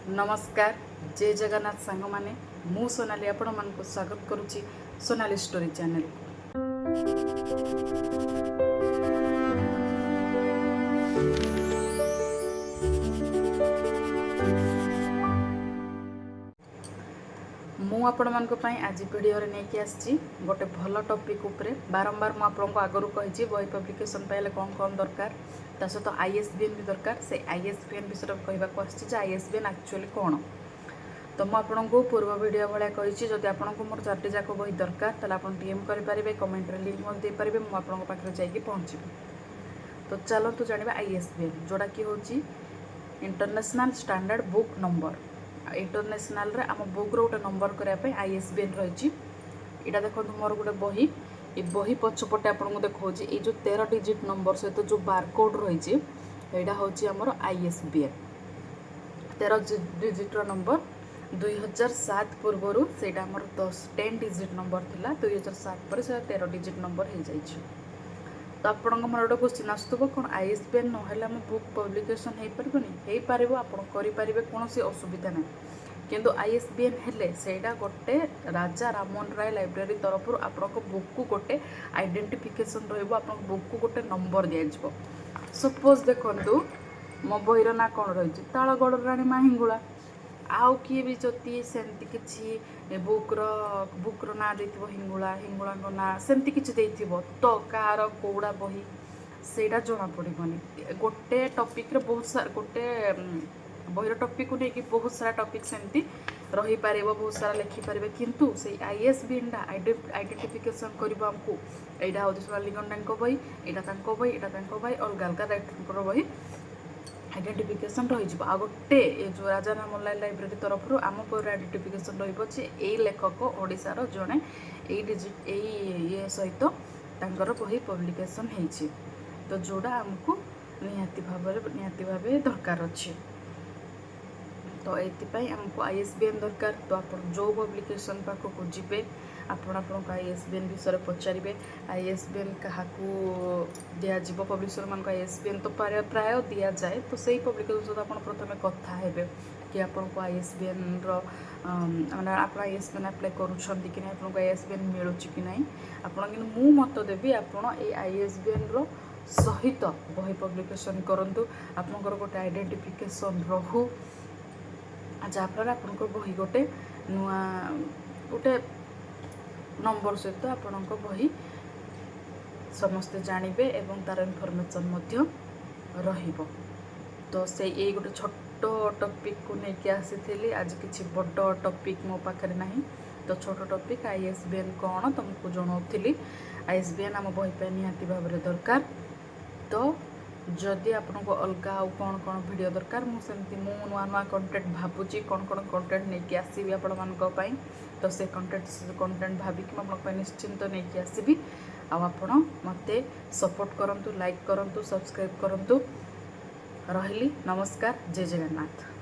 नमस्कार जय जगन्नाथ सांग माने मु सोनाली आपण मन को स्वागत करुच्ची सोनाली स्टोरी चैनल मु आपण मन को पई आज वीडियो रे नेकी आछि गोटे भल टॉपिक ऊपर बारंबार मु आपण को आगरु कहिछि बही पब्लिकेशन पाइले कौन दरकार ता सहित आईएसबीएन भी दरकार से आईएसबीएन विषय कहवा को आछि जे आईएसबीएन एक्चुअली कौन तो मुझे आपन को पूर्व वीडियो भाया कही जदि आपको मोर चार्टी जाक बही दरकार ताले आपन डीएम करेंगे कमेंट रे लिंक दे पारे मुझे आपन पाखे जाइए पहुँची तो चलतु जाना आईएसबीएन जोड़ा कि हूँ international standard book number international रे आम बुक रोटे नंबर करने आईएसबीएन रही यहाँ देखो मोर गोटे बही ये बही पछपटे आपको देखा ये जो 13 डिजिट नंबर सहित जो बारकोड रही यहाँ हूँ आमर आईएसबीएन 13 डिजिट नंबर 2007 पूर्वर से 10 डिजिट नंबर थिला 2007 पर से 13 डिजिट नंबर हो जाइए तो आपण मन गोटे क्वेश्चन आसुव कौन आईएसबीएन ना बुक पब्लिकेशन हो पार आप कौन असुविधा ना किंतु आईएसबीएन हेले सेटा गोटे राजा राममोहन राय लाइब्रेरी तरफ आपको बुक को गोटे आइडेंटिफिकेशन रहा बुक को गोटे नंबर दिज्व सपोज देखु मो बहीर ना कौन रही तालगढ़ राणी माहिंगुला आउ किए भी जति सेमती किसी बुक्र ना देथिबो हिंगुला हिंगुला ना सेमती किसी देथिबो तो कार कोड़ा बही सेटा जना पड़बनी गोटे टॉपिक रे बहुत सारा गोटे बहीर टॉपिक को लेकिन बहुत सारा टॉपिक सेमती रही पारे बहुत सारा लिखि पारे किंतु से आईएसबीएन आइडेंटिफिकेशन करबो हमको एटा हौ सोनाली गंडा बही एटा बही एटा बही अलग अलग बही आइडेंटिफिकेशन रही आ गोटे जो राजा राममोहन राय लाइब्रेरी तरफ आम पर आइडेंटिफिकेशन रही लेखक ओडिशार जड़े ये सहित बही पब्लिकेशन होती तो जोड़ा आमको निहाती भाव दरकार अच्छे तो ये आमको आईएसबीएन दरकार तो आप जो पब्लिकेशन पाखक जी आपण आईएसबीएन विषय पचारे आईएसबीएन क्या दिज्व पब्लिशर मान आईएसबीएन तो प्राय दि जाए तो सही पब्लिकेशन सहित आप प्रथम कथा हे कि आपको आईएसबीएन मैंने आप आईएसबीएन अप्लाई करुँच कि आपको आईएसबीएन मिलूँ कि ना आपड़ कि मु मत देवी आपड़ ये आईएसबीएन सहित बही पब्लिकेशन करूँ आपंकर गोटे आइडेंटिफिकेशन रहू जहाँफल आपंकर बही गोटे नुआ गोटे नंबर सहित आपण बही समस्ते जानवे एवं तार इनफॉरमेशन रहिबो तो से ये गोटे छोट टॉपिक को लेकिन आसी आज किसी बड़ टॉपिक मो पाखे ना तो छोट टॉपिक आईएसबीएन कौन तुमको जनाऊली आईएसबीएन आम बही निहाती भाव दरकार तो जदि आपको अलग आउ कौन कौन वीडियो दरकार मुझे नुआ नुआ कंटेंट भावुची कौन कौन कंटेंट नहीं आसबि आपण मानी तो से कंटेंट भाविकी मुझे निश्चिंत नहीं आसबि आपण मत सपोर्ट करंतु लाइक करंतु सब्सक्राइब करंतु रही नमस्कार जय जगन्नाथ।